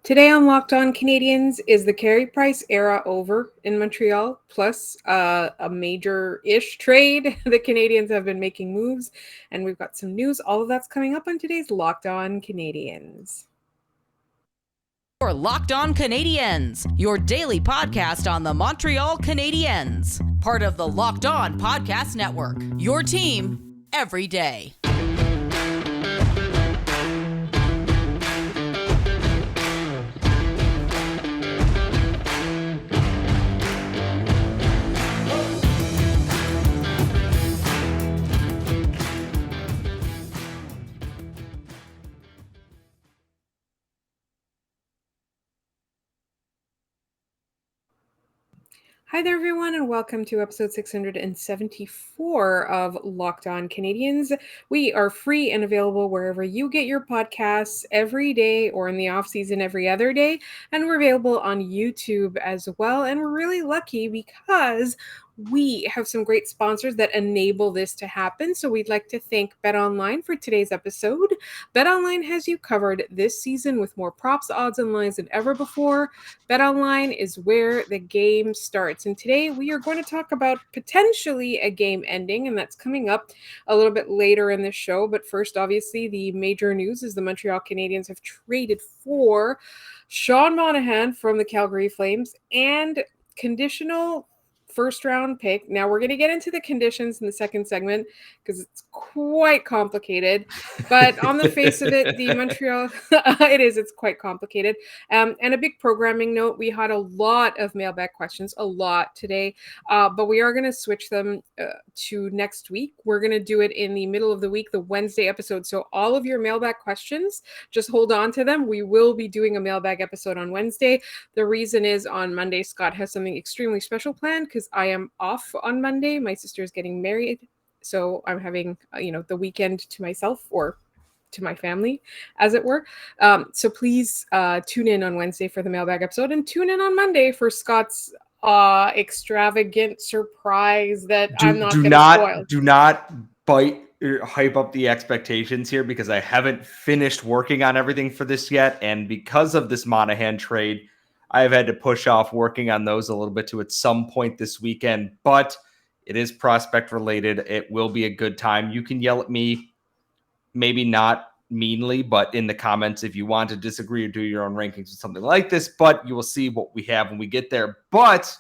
Today on Locked On Canadiens, is the Carey Price era over in Montreal? Plus a major-ish trade. The Canadiens have been making moves, and we've got some news. All of that's coming up on today's Locked On Canadiens. Your Locked On Canadiens, your daily podcast on the Montreal Canadiens. Part of the Locked On Podcast Network, your team every day. Hi there, everyone, and welcome to episode 674 of Locked On Canadiens. We are free and available wherever you get your podcasts every day or in the off-season every other day. And we're available on YouTube as well. And we're really lucky because we have some great sponsors that enable this to happen. So we'd like to thank BetOnline for today's episode. BetOnline has you covered this season with more props, odds, and lines than ever before. BetOnline is where the game starts. And today we are going to talk about potentially a game ending, and that's coming up a little bit later in the show. But first, obviously, the major news is the Montreal Canadiens have traded for Sean Monahan from the Calgary Flames and conditional first round pick. Now we're going to get into the conditions in the second segment because it's quite complicated, but on the face of it, the Montreal, it's quite complicated. And a big programming note, we had a lot of mailbag questions, a lot today, but we are going to switch them to next week. We're going to do it in the middle of the week, the Wednesday episode. So all of your mailbag questions, just hold on to them. We will be doing a mailbag episode on Wednesday. The reason is on Monday, Scott has something extremely special planned because I am off on Monday. My sister is getting married, so I'm having, the weekend to myself or to my family, as it were. So please tune in on Wednesday for the mailbag episode and tune in on Monday for Scott's extravagant surprise that I'm not going to spoil. Do not hype up the expectations here because I haven't finished working on everything for this yet. And because of this Monahan trade, I've had to push off working on those a little bit to at some point this weekend, but it is prospect related. It will be a good time. You can yell at me, maybe not meanly, but in the comments if you want to disagree or do your own rankings with something like this, but you will see what we have when we get there. But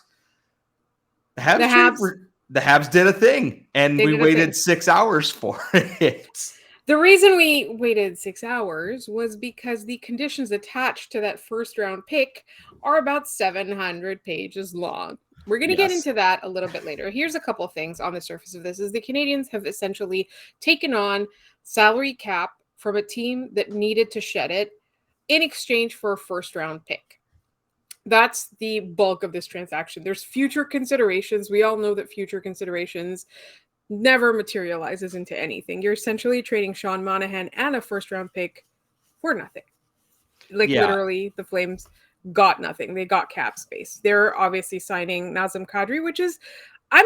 the Habs did a thing, and we waited 6 hours for it. The reason we waited 6 hours was because the conditions attached to that first round pick are about 700 pages long. We're going to get into that a little bit later. Here's a couple of things on the surface of this is the Canadiens have essentially taken on salary cap from a team that needed to shed it in exchange for a first round pick. That's the bulk of this transaction. There's future considerations. We all know that future considerations never materializes into anything. You're essentially trading Sean Monahan and a first round pick for nothing. Literally, the Flames got nothing. They got cap space. They're obviously signing Nazem Kadri, which is, I'm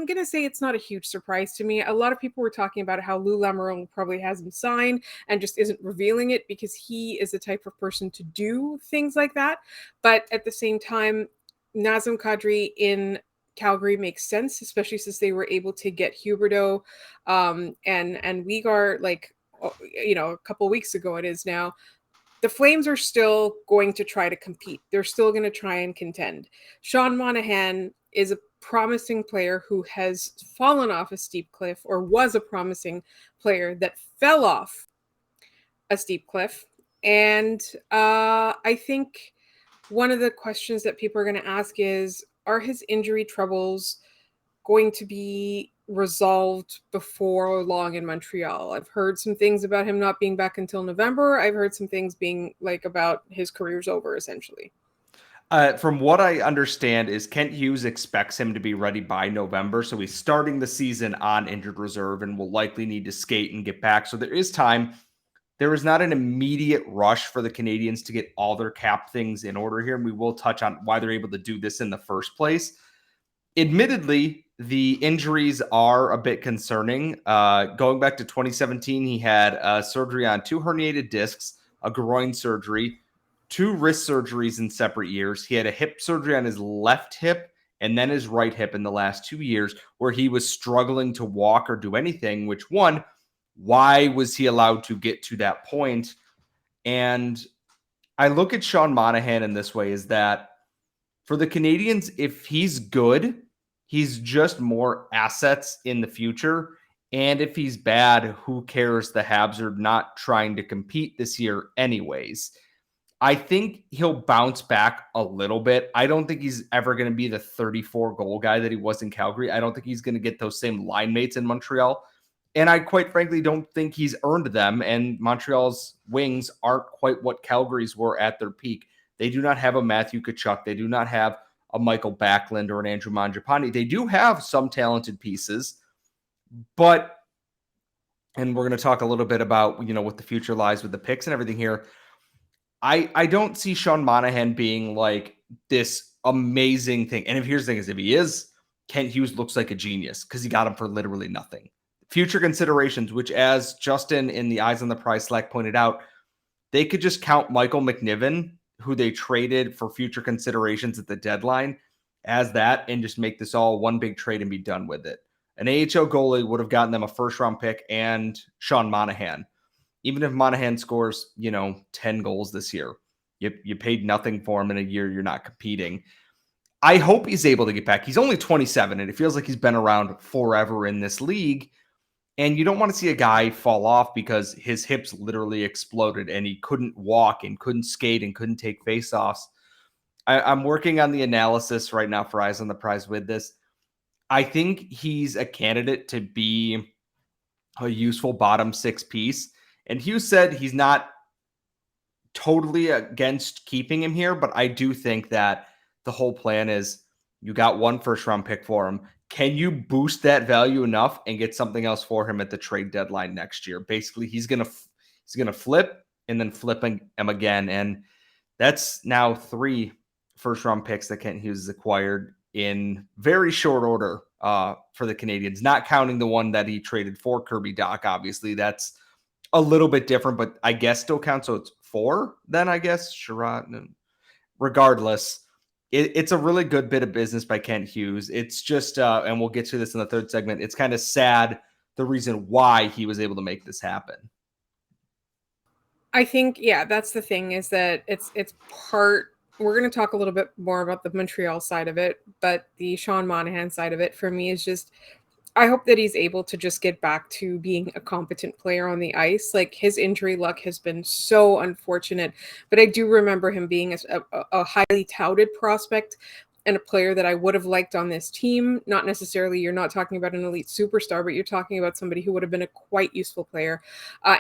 gonna say it's not a huge surprise to me. A lot of people were talking about how Lou Lamoriello probably has him signed and just isn't revealing it because he is the type of person to do things like that. But at the same time, Nazem Kadri in Calgary makes sense, especially since they were able to get Huberdeau and Weegar a couple weeks ago. It is now. The Flames are still going to try to compete. They're still going to try and contend. Sean Monahan is a promising player who has fallen off a steep cliff, or was a promising player that fell off a steep cliff. And I think one of the questions that people are going to ask is, are his injury troubles going to be resolved before long in Montreal? I've heard some things about him not being back until November. I've heard some things being about his career's over, essentially. From what I understand is Kent Hughes expects him to be ready by November. So he's starting the season on injured reserve and will likely need to skate and get back. So there is time. There is not an immediate rush for the Canadiens to get all their cap things in order here. And we will touch on why they're able to do this in the first place. Admittedly, the injuries are a bit concerning. Going back to 2017, he had surgery on 2 herniated discs, a groin surgery, 2 wrist surgeries in separate years. He had a hip surgery on his left hip and then his right hip in the last 2 years where he was struggling to walk or do anything, which one, why was he allowed to get to that point? And I look at Sean Monahan in this way is that for the Canadiens, if he's good, he's just more assets in the future. And if he's bad, who cares? The Habs are not trying to compete this year anyways. I think he'll bounce back a little bit. I don't think he's ever going to be the 34 goal guy that he was in Calgary. I don't think he's going to get those same line mates in Montreal. And I quite frankly don't think he's earned them. And Montreal's wings aren't quite what Calgary's were at their peak. They do not have a Matthew Tkachuk. They do not have a Michael Backlund or an Andrew Mangiapane. They do have some talented pieces, but, and we're going to talk a little bit about, what the future lies with the picks and everything here. I don't see Sean Monahan being like this amazing thing. And here's the thing is, if he is, Kent Hughes looks like a genius because he got him for literally nothing. Future considerations, which as Justin in the Eyes on the Prize Slack pointed out, they could just count Michael McNiven, who they traded for future considerations at the deadline, as that and just make this all one big trade and be done with it. An AHL goalie would have gotten them a first-round pick and Sean Monahan. Even if Monahan scores, 10 goals this year, you paid nothing for him in a year you're not competing. I hope he's able to get back. He's only 27, and it feels like he's been around forever in this league. And you don't want to see a guy fall off because his hips literally exploded and he couldn't walk and couldn't skate and couldn't take faceoffs. I'm working on the analysis right now for Eyes on the Prize with this. I think he's a candidate to be a useful bottom 6 piece. And Hughes said he's not totally against keeping him here, but I do think that the whole plan is you got 1 first-round pick for him. Can you boost that value enough and get something else for him at the trade deadline next year? Basically, he's gonna flip and then flipping him again, and that's now 3 first-round picks that Kent Hughes has acquired in very short order for the Canadiens. Not counting the one that he traded for Kirby Dach. Obviously, that's a little bit different, but I guess still counts. So it's 4 then, I guess. Sherrod. Regardless, it's a really good bit of business by Kent Hughes. It's just, and we'll get to this in the third segment, it's kind of sad the reason why he was able to make this happen. I think, that's the thing is that it's part, we're going to talk a little bit more about the Montreal side of it, but the Sean Monahan side of it for me is just, I hope that he's able to just get back to being a competent player on the ice. Like his injury luck has been so unfortunate, but I do remember him being a highly touted prospect and a player that I would have liked on this team. Not necessarily, you're not talking about an elite superstar, but you're talking about somebody who would have been a quite useful player.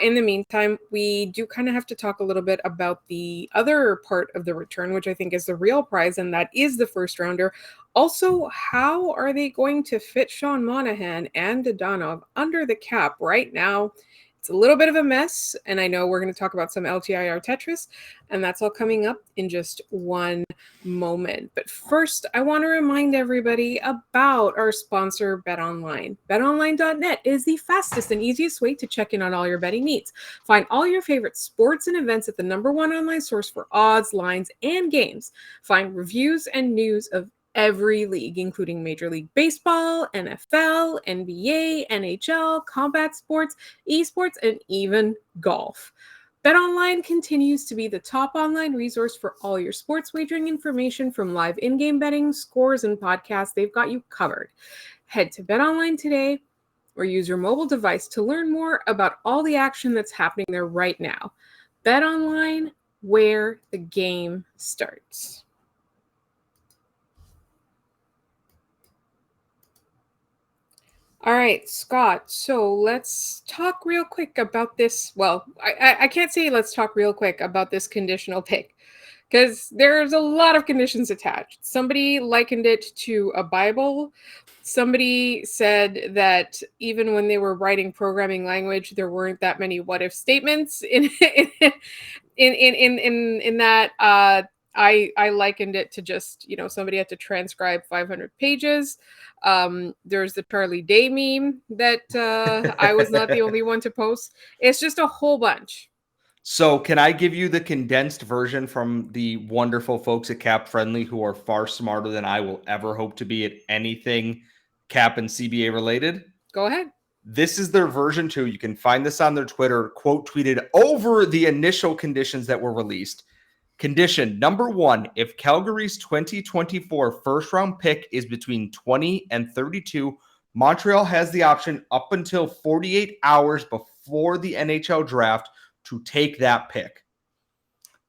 In the meantime, we do kind of have to talk a little bit about the other part of the return, which I think is the real prize, and that is the first rounder. Also, how are they going to fit Sean Monahan and Dadonov under the cap right now? It's a little bit of a mess, and I know we're going to talk about some LTIR Tetris, and that's all coming up in just one moment. But first, I want to remind everybody about our sponsor, BetOnline. BetOnline.net is the fastest and easiest way to check in on all your betting needs. Find all your favorite sports and events at the #1 online source for odds, lines, and games. Find reviews and news of every league, including Major League Baseball, NFL, NBA, NHL, combat sports, esports, and even golf. BetOnline continues to be the top online resource for all your sports wagering information, from live in-game betting, scores, and podcasts. They've got you covered. Head to BetOnline today or use your mobile device to learn more about all the action that's happening there right now. BetOnline, where the game starts. All right, Scott, so let's talk real quick about this. Well, I can't say let's talk real quick about this conditional pick because there's a lot of conditions attached. Somebody likened it to a Bible. Somebody said that even when they were writing programming language, there weren't that many what-if statements in that. I likened it to just, somebody had to transcribe 500 pages. There's the Charlie Day meme that I was not the only one to post. It's just a whole bunch. So can I give you the condensed version from the wonderful folks at Cap Friendly, who are far smarter than I will ever hope to be at anything Cap and CBA related? Go ahead. This is their version 2. You can find this on their Twitter, quote tweeted over the initial conditions that were released. Condition number 1, if Calgary's 2024 first round pick is between 20 and 32, Montreal has the option up until 48 hours before the NHL draft to take that pick.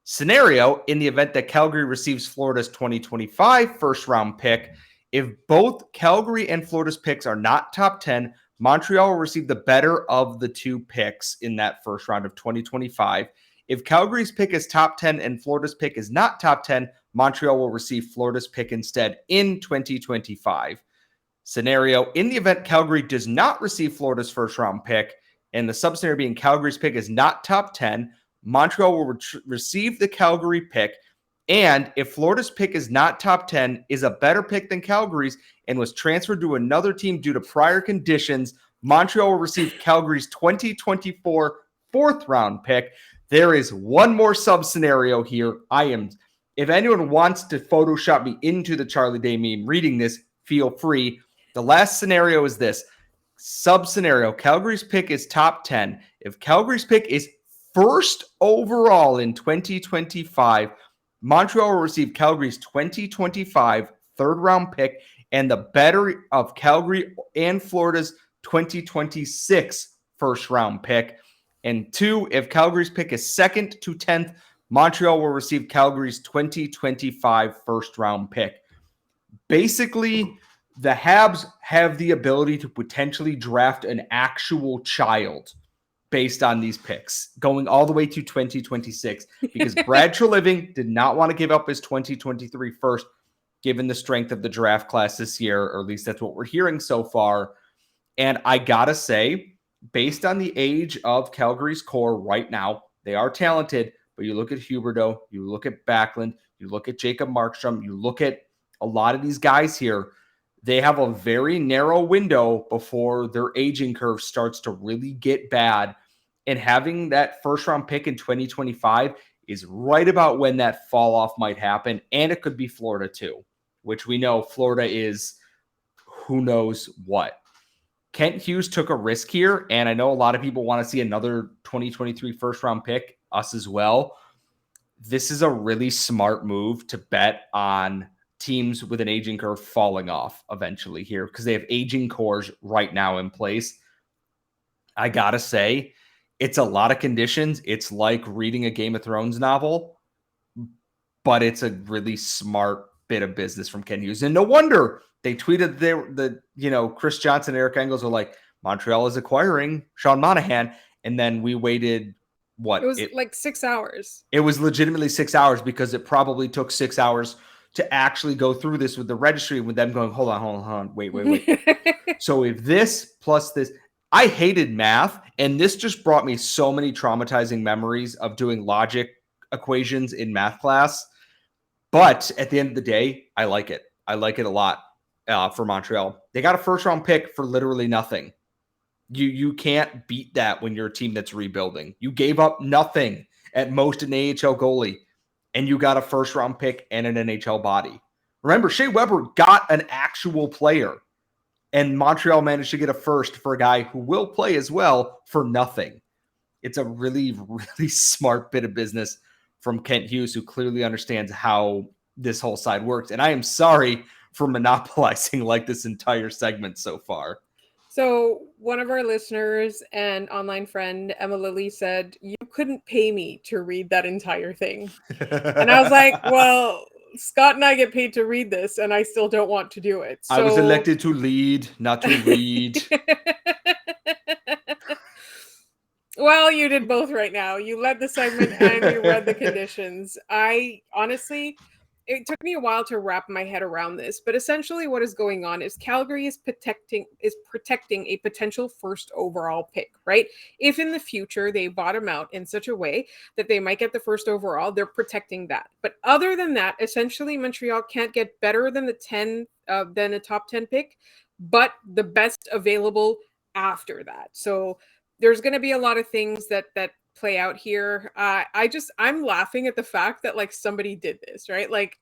Scenario, in the event that Calgary receives Florida's 2025 first round pick, if both Calgary and Florida's picks are not top 10, Montreal will receive the better of the two picks in that first round of 2025. If Calgary's pick is top 10 and Florida's pick is not top 10, Montreal will receive Florida's pick instead in 2025. Scenario, in the event Calgary does not receive Florida's first round pick, and the sub-scenario being Calgary's pick is not top 10, Montreal will receive the Calgary pick. And if Florida's pick is not top 10, is a better pick than Calgary's, and was transferred to another team due to prior conditions, Montreal will receive Calgary's 2024 fourth round pick. There is one more sub-scenario here. If anyone wants to Photoshop me into the Charlie Day meme reading this, feel free. The last scenario is this. Sub-scenario, Calgary's pick is top 10. If Calgary's pick is first overall in 2025, Montreal will receive Calgary's 2025 third-round pick and the better of Calgary and Florida's 2026 first-round pick. And 2, if Calgary's pick is second to 10th, Montreal will receive Calgary's 2025 first-round pick. Basically, the Habs have the ability to potentially draft an actual child based on these picks, going all the way to 2026, because Brad Treliving did not want to give up his 2023 first, given the strength of the draft class this year, or at least that's what we're hearing so far. And I gotta say, based on the age of Calgary's core right now, they are talented, but you look at Huberdeau, you look at Backlund, you look at Jacob Markstrom, you look at a lot of these guys here, they have a very narrow window before their aging curve starts to really get bad. And having that first round pick in 2025 is right about when that fall off might happen. And it could be Florida too, which we know Florida is who knows what. Kent Hughes took a risk here, and I know a lot of people want to see another 2023 first round pick, us as well. This is a really smart move to bet on teams with an aging curve falling off eventually here, because they have aging cores right now in place. I gotta say, it's a lot of conditions. It's like reading a Game of Thrones novel, but it's a really smart bit of business from Kent Hughes. And no wonder they tweeted Chris Johnson and Eric Engels are like, Montreal is acquiring Sean Monahan. And then we waited, what? It was like 6 hours. It was legitimately 6 hours, because it probably took 6 hours to actually go through this with the registry, with them going, hold on, wait. So if this plus this, I hated math, and this just brought me so many traumatizing memories of doing logic equations in math class. But at the end of the day, I like it. I like it a lot for Montreal. They got a first-round pick for literally nothing. You can't beat that when you're a team that's rebuilding. You gave up nothing at most an AHL goalie, and you got a first-round pick and an NHL body. Remember, Shea Weber got an actual player, and Montreal managed to get a first for a guy who will play as well for nothing. It's a really, really smart bit of business from Kent Hughes, who clearly understands how this whole side works. And I am sorry for monopolizing like this entire segment so far. So one of our listeners and online friend, Emma Lilly, said, you couldn't pay me to read that entire thing. And I was like, well, Scott and I get paid to read this, and I still don't want to do it. So... I was elected to lead, not to read. Well, you did both right now. You led the segment and you read the conditions. I honestly, it took me a while to wrap my head around this, but essentially what is going on is Calgary is protecting a potential first overall pick, right? If in the future they bottom out in such a way that they might get the first overall, they're protecting that. But other than that, essentially Montreal can't get better than than a top 10 pick, but the best available after that. So there's going to be a lot of things that play out here. I'm laughing at the fact that like somebody did this, right? Like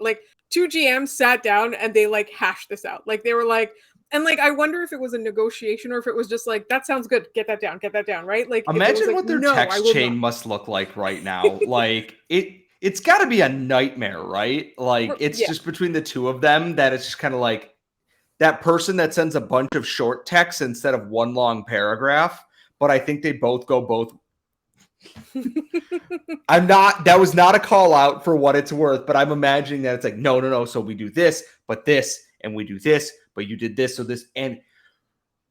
two GMs sat down and they like hashed this out. Like they were like, and like I wonder if it was a negotiation or if it was just like, that sounds good, get that down, right? Like if it was Imagine like, what their no, I text will chain not. must look like right now. Like it's got to be a nightmare, right? Like it's Yeah. just between the two of them that it's just kind of like that person that sends a bunch of short texts instead of one long paragraph. But I think they both go both. That was not a call out for what it's worth, but I'm imagining that it's like, no. So we do this, but this, and we do this, but you did this, so this. And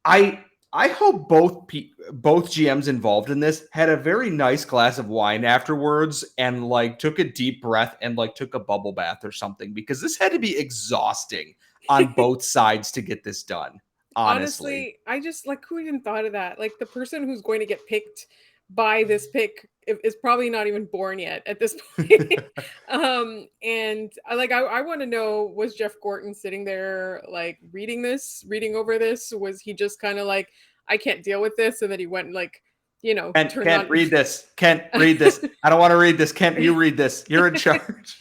I hope both GMs involved in this had a very nice glass of wine afterwards and like took a deep breath and like took a bubble bath or something, because this had to be exhausting on both sides to get this done. Honestly, I just like, who even thought of that? Like the person who's going to get picked by this pick is probably not even born yet at this point. And I want to know, was Jeff Gorton sitting there like reading over this? Was he just kind of like, I can't deal with this, and then he went and like, turned on. Read this. Kent, read this. I don't want to read this. Kent, you read this. You're in charge.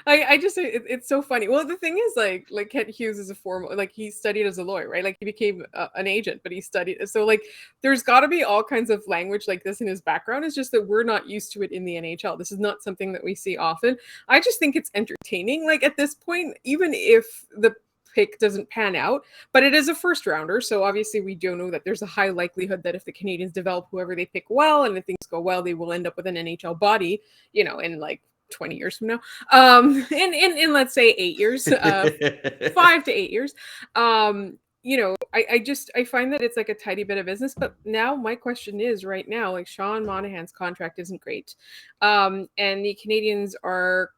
I just it's so funny. Well, the thing is, like Kent Hughes is a formal, like he studied as a lawyer, right? Like he became an agent, but he studied. So like there's got to be all kinds of language like this in his background. It's just that we're not used to it in the NHL. This is not something that we see often. I just think it's entertaining. Like at this point, even if the pick doesn't pan out, but it is a first rounder, so obviously we do know that there's a high likelihood that if the Canadiens develop whoever they pick well, and if things go well, they will end up with an NHL body, in like 20 years from now, in let's say 8 years, 5 to 8 years. I find that it's like a tidy bit of business. But now my question is, right now, like Sean Monahan's contract isn't great, and the Canadiens are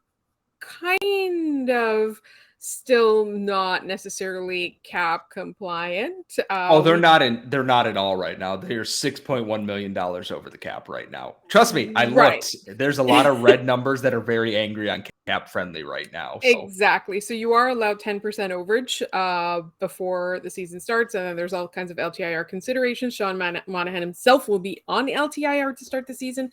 kind of still not necessarily cap compliant. They're not at all right now. They're $6.1 million over the cap right now. Trust me, I looked. Right. There's a lot of red numbers that are very angry on cap friendly right now. So. Exactly. So you are allowed 10% overage before the season starts, and then there's all kinds of LTIR considerations. Sean Monahan himself will be on LTIR to start the season.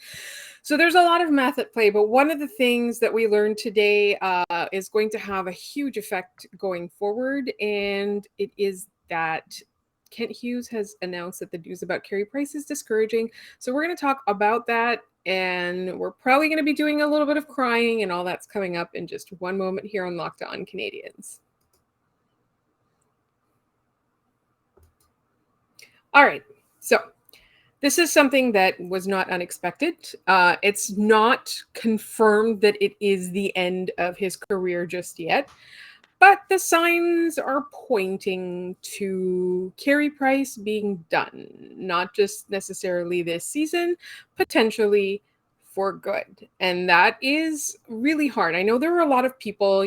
So there's a lot of math at play, but one of the things that we learned today is going to have a huge effect going forward, and it is that Kent Hughes has announced that the news about Carey Price is discouraging. So we're going to talk about that, and we're probably going to be doing a little bit of crying, and all that's coming up in just one moment here on Locked On Canadiens. All right, so this is something that was not unexpected. It's not confirmed that it is the end of his career just yet, but the signs are pointing to Carey Price being done, not just necessarily this season, potentially for good. And that is really hard. I know there are a lot of people,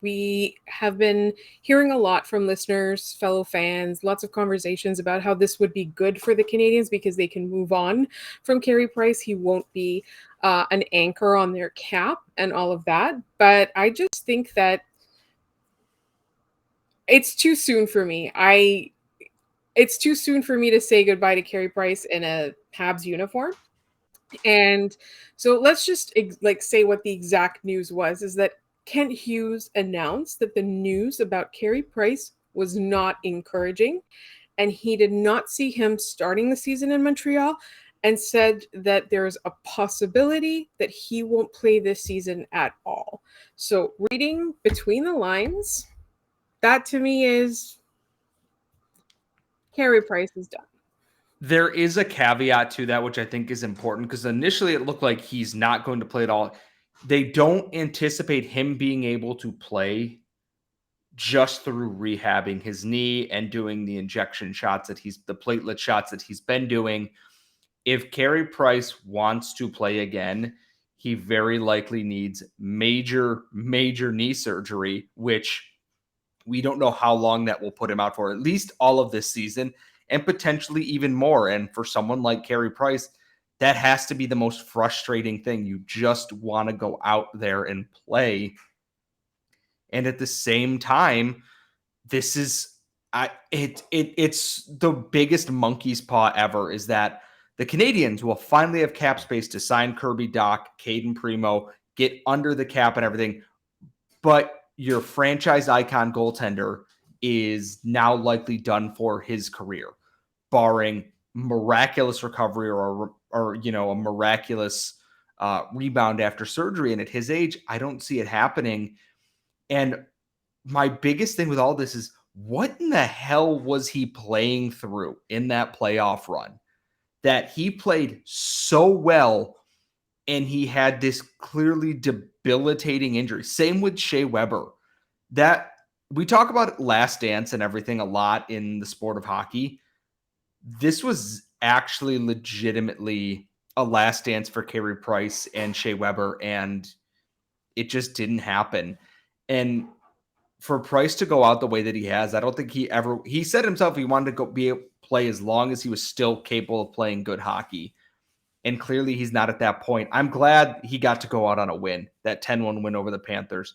we have been hearing a lot from listeners, fellow fans, lots of conversations about how this would be good for the Canadiens because they can move on from Carey Price. He won't be an anchor on their cap and all of that. But I just think that it's too soon for me. It's too soon for me to say goodbye to Carey Price in a Habs uniform. And so let's just say what the exact news was, is that Kent Hughes announced that the news about Carey Price was not encouraging, and he did not see him starting the season in Montreal, and said that there's a possibility that he won't play this season at all. So reading between the lines, that to me is Carey Price is done. There is a caveat to that, which I think is important, because initially it looked like he's not going to play at all. They don't anticipate him being able to play just through rehabbing his knee and doing the injection shots the platelet shots that he's been doing. If Carey Price wants to play again, he very likely needs major knee surgery, which we don't know how long that will put him out for, at least all of this season, and potentially even more. And for someone like Carey Price, that has to be the most frustrating thing. You just want to go out there and play. And at the same time, this is it's the biggest monkey's paw ever, is that The Canadiens will finally have cap space to sign Kirby Dach, Caden Primo, get under the cap and everything. But your franchise icon goaltender is now likely done for his career, barring miraculous recovery or a miraculous rebound after surgery. And at his age, I don't see it happening. And my biggest thing with all this is, what in the hell was he playing through in that playoff run that he played so well and he had this clearly debilitating injury? Same with Shea Weber. That we talk about Last Dance and everything a lot in the sport of hockey. This was actually legitimately a last dance for Carey Price and Shea Weber, and it just didn't happen. And for Price to go out the way that he has, I don't think he said himself he wanted to play as long as he was still capable of playing good hockey. And clearly he's not at that point. I'm glad he got to go out on a win, that 10-1 win over the Panthers.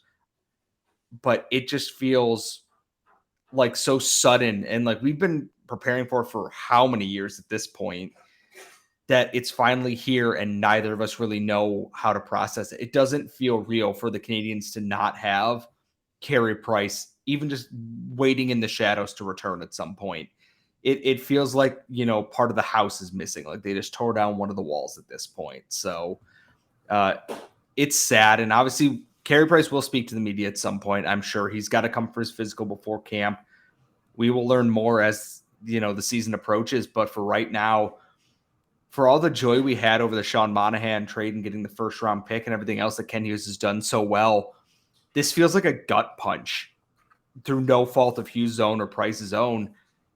But it just feels like so sudden, and like we've been preparing for how many years at this point, that it's finally here and neither of us really know how to process it. It doesn't feel real for the Canadiens to not have Carey Price, even just waiting in the shadows to return at some point. It feels like, part of the house is missing. Like they just tore down one of the walls at this point. So it's sad. And obviously Carey Price will speak to the media at some point. I'm sure he's got to come for his physical before camp. We will learn more as, the season approaches. But for right now, for all the joy we had over the Sean Monahan trade and getting the first round pick and everything else that Kent Hughes has done so well, this feels like a gut punch through no fault of Hughes' own or Price's own.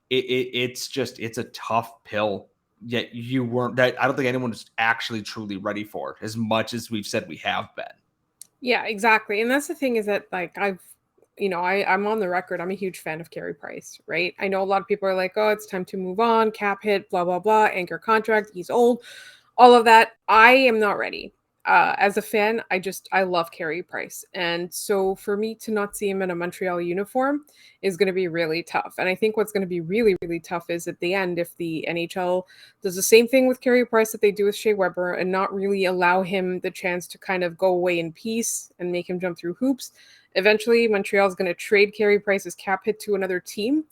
It's a tough pill. Yet I don't think anyone was actually truly ready for it as much as we've said we have been. Yeah, exactly. And that's the thing, is that like I'm on the record. I'm a huge fan of Carey Price, right? I know a lot of people are like, oh, it's time to move on, cap hit, blah, blah, blah, anchor contract, he's old, all of that. I am not ready. As a fan, I love Carey Price. And so for me to not see him in a Montreal uniform is going to be really tough. And I think what's going to be really, really tough is at the end, if the NHL does the same thing with Carey Price that they do with Shea Weber and not really allow him the chance to kind of go away in peace and make him jump through hoops. Eventually, Montreal is going to trade Carey Price's cap hit to another team,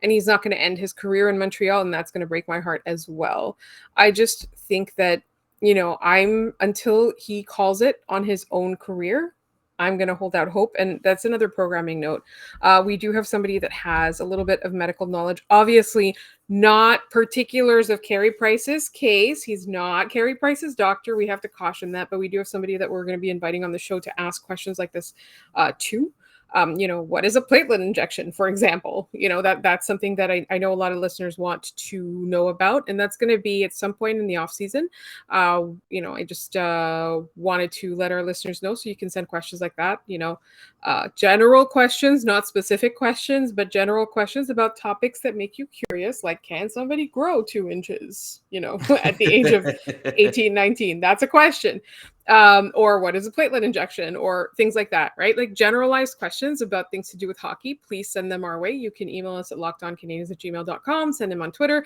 and he's not going to end his career in Montreal, and that's going to break my heart as well. I just think that, until he calls it on his own career, I'm going to hold out hope. And that's another programming note. We do have somebody that has a little bit of medical knowledge, obviously not particulars of Carey Price's case. He's not Carey Price's doctor. We have to caution that, but we do have somebody that we're going to be inviting on the show to ask questions like this too. What is a platelet injection, for example? That's something that I know a lot of listeners want to know about, and that's going to be at some point in the off season. I just wanted to let our listeners know, so you can send questions like that. General questions, not specific questions, but general questions about topics that make you curious, like can somebody grow 2 inches? At the age of 18, 19, that's a question. Or what is a platelet injection, or things like that, right? Like generalized questions about things to do with hockey. Please send them our way. You can email us at lockedoncanadiens@gmail.com, send them on Twitter,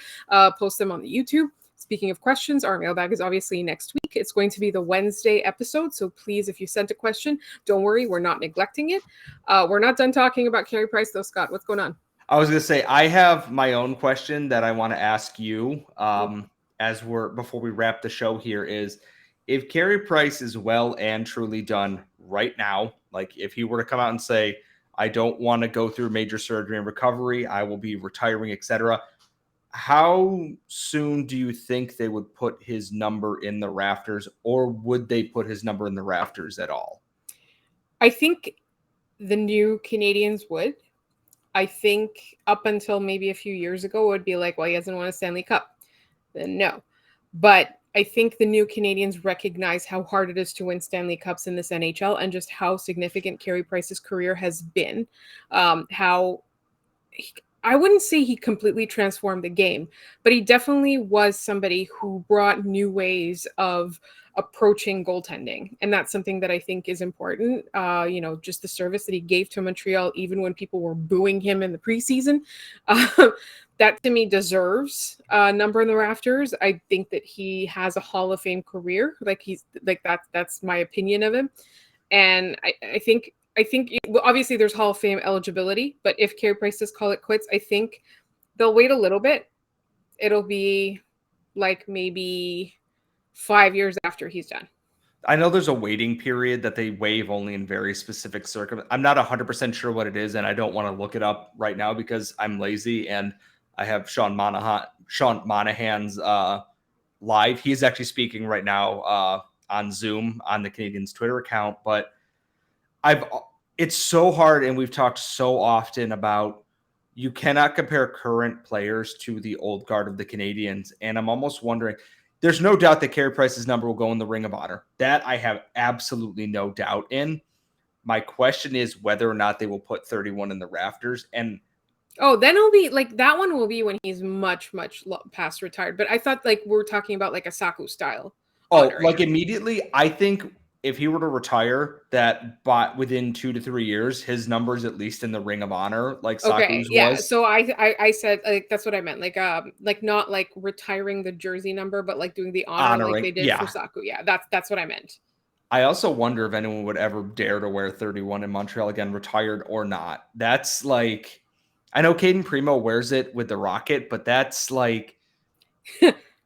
post them on the YouTube. Speaking of questions, our mailbag is obviously next week. It's going to be the Wednesday episode. So please, if you sent a question, don't worry, we're not neglecting it. We're not done talking about Carey Price though, Scott. What's going on? I was going to say, I have my own question that I want to ask you before we wrap the show here is, if Carey Price is well and truly done right now, like if he were to come out and say, I don't want to go through major surgery and recovery, I will be retiring, etc., how soon do you think they would put his number in the rafters, or would they put his number in the rafters at all? I think the new Canadiens would. I think up until maybe a few years ago, it would be like, well, he hasn't won a Stanley Cup. Then no. But I think the new Canadiens recognize how hard it is to win Stanley Cups in this NHL, and just how significant Carey Price's career has been. I wouldn't say he completely transformed the game, but he definitely was somebody who brought new ways of approaching goaltending. And that's something that I think is important. Just the service that he gave to Montreal, even when people were booing him in the preseason, that to me deserves a number in the rafters. I think that he has a Hall of Fame career. That's my opinion of him. And I think obviously there's Hall of Fame eligibility, but if Carey Price does call it quits, I think they'll wait a little bit. It'll be like maybe 5 years after he's done. I know there's a waiting period that they waive only in very specific circumstances. I'm not 100% sure what it is, and I don't want to look it up right now because I'm lazy and I have Sean Monahan's live. He is actually speaking right now on Zoom on the Canadiens Twitter account, but it's so hard, and we've talked so often about you cannot compare current players to the old guard of the Canadiens, and I'm almost wondering, there's no doubt that Carey Price's number will go in the Ring of Honor. That I have absolutely no doubt in. My question is whether or not they will put 31 in the rafters. And then it'll be like that one will be when he's much, much past retired. But I thought like we're talking about like a Saku style. Like immediately, I think if he were to retire, that within 2 to 3 years, his number's at least in the Ring of Honor, like Saku's was. So I said like that's what I meant, like not like retiring the jersey number, but like doing the honor like they did for Saku. Yeah, that's what I meant. I also wonder if anyone would ever dare to wear 31 in Montreal again, retired or not. That's like, I know Caden Primo wears it with the Rocket, but that's like.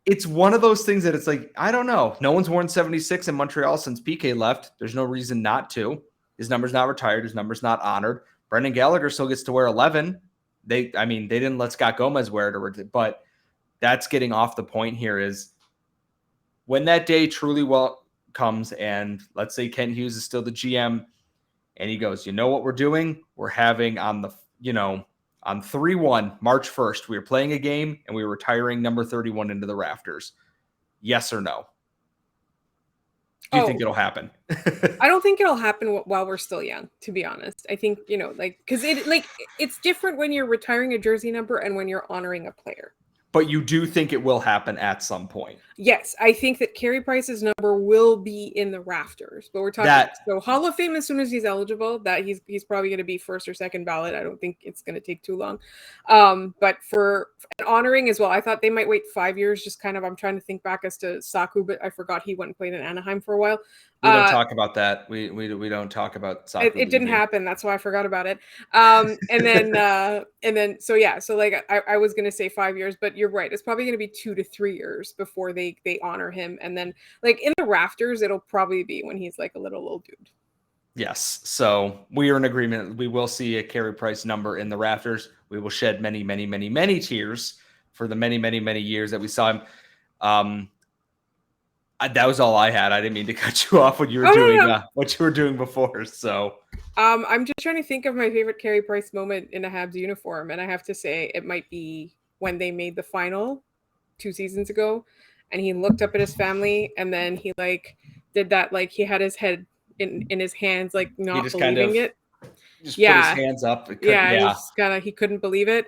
It's one of those things that it's like, I don't know. No one's worn 76 in Montreal since PK left. There's no reason not to. His number's not retired. His number's not honored. Brendan Gallagher still gets to wear 11. They didn't let Scott Gomez wear it, but that's getting off the point here is when that day truly comes and let's say Kent Hughes is still the GM and he goes, you know what we're doing? We're having on 3-1, March 1st, we were playing a game and we were retiring number 31 into the rafters. Yes or no? Do you think it'll happen? I don't think it'll happen while we're still young, to be honest. I think, because it's different when you're retiring a jersey number and when you're honoring a player. But you do think it will happen at some point? Yes, I think that Carey Price's number will be in the rafters. But we're talking so Hall of Fame as soon as he's eligible. That he's probably going to be first or second ballot. I don't think it's going to take too long. But for honoring as well, I thought they might wait 5 years. Just kind of, I'm trying to think back as to Saku, but I forgot he went and played in Anaheim for a while. We don't talk about that. We don't talk about Saku. It didn't happen. That's why I forgot about it. So like I was going to say 5 years, but you're right. It's probably going to be 2 to 3 years before they honor him. And then like in the rafters, it'll probably be when he's like a little old dude. Yes. So we are in agreement. We will see a Carey Price number in the rafters. We will shed many, many, many, many tears for the many, many, many years that we saw him. That was all I had. I didn't mean to cut you off when you were what you were doing before. So I'm just trying to think of my favorite Carey Price moment in a Habs uniform. And I have to say it might be when they made the final 2 seasons ago and he looked up at his family and then he like did that, like he had his head in his hands, like not believing it. Just put his hands up. He couldn't believe it.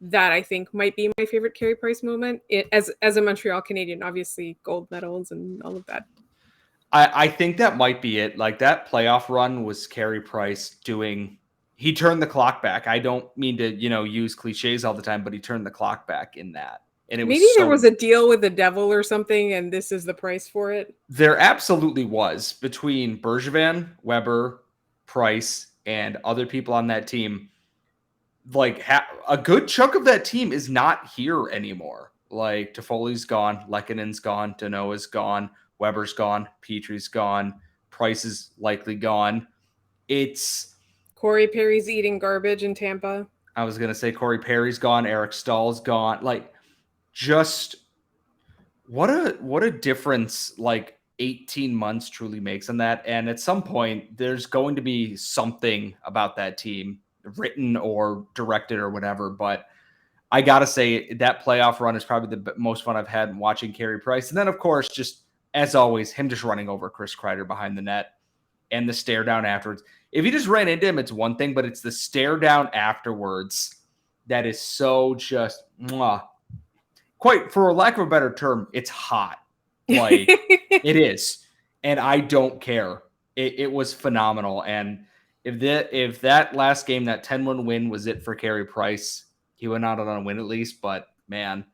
That I think might be my favorite Carey Price moment as a Montreal Canadian, obviously gold medals and all of that. I think that might be it. Like that playoff run was Carey Price he turned the clock back. I don't mean to, use cliches all the time, but he turned the clock back in that. And there was a deal with the devil or something, and this is the price for it. There absolutely was between Bergevin, Weber, Price, and other people on that team. Like a good chunk of that team is not here anymore. Like Toffoli's gone, Lekkonen's gone, Danoa's gone, Weber's gone, Petrie's gone, Price is likely gone. It's Corey Perry's eating garbage in Tampa. I was gonna say Corey Perry's gone, Eric Stahl's gone. Like, just what a difference like 18 months truly makes on that. And at some point, there's going to be something about that team, written or directed or whatever. But I got to say that playoff run is probably the most fun I've had watching Carey Price. And then, of course, just as always, him just running over Chris Kreider behind the net and the stare down afterwards. If he just ran into him, it's one thing, but it's the stare down afterwards that is so just quite, for lack of a better term, it's hot. Like it is. and I don't care. It was phenomenal. And if that last game, that 10-1 win was it for Carey Price, he went out on a win at least. But man,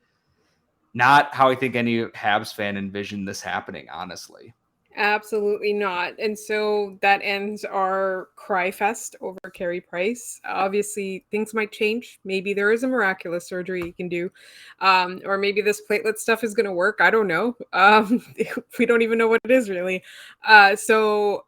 not how I think any Habs fan envisioned this happening, honestly. Absolutely not. And so that ends our cry fest over Carey Price. Obviously, things might change. Maybe there is a miraculous surgery you can do. Or maybe this platelet stuff is going to work. I don't know. We don't even know what it is really. So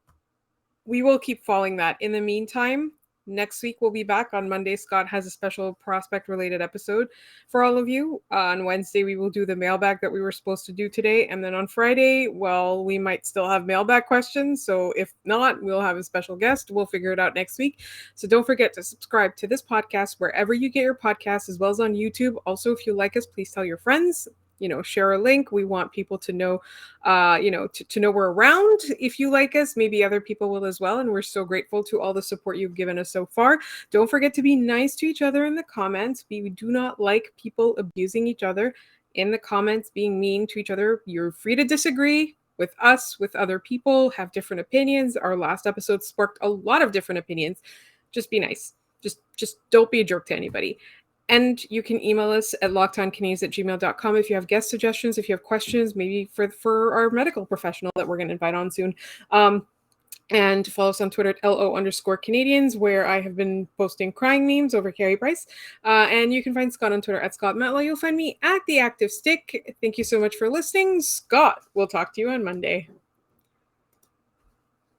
we will keep following that. In the meantime, next week we'll be back. On Monday, Scott has a special prospect-related episode for all of you. On Wednesday, we will do the mailbag that we were supposed to do today. And then on Friday, well, we might still have mailbag questions. So if not, we'll have a special guest. We'll figure it out next week. So don't forget to subscribe to this podcast wherever you get your podcasts, as well as on YouTube. Also, if you like us, please tell your friends. Share a link. We want people to know, to know we're around. If you like us, maybe other people will as well. And we're so grateful to all the support you've given us so far. Don't forget to be nice to each other in the comments. We do not like people abusing each other in the comments, being mean to each other. You're free to disagree with us, with other people, have different opinions. Our last episode sparked a lot of different opinions. Just be nice. Just don't be a jerk to anybody. And you can email us at lockedoncanadiens@gmail.com if you have guest suggestions, if you have questions, maybe for our medical professional that we're going to invite on soon. And follow us on Twitter at LO_Canadiens, where I have been posting crying memes over Carey Price. And you can find Scott on Twitter at Scott Matlow. You'll find me at The Active Stick. Thank you so much for listening. Scott, we'll talk to you on Monday.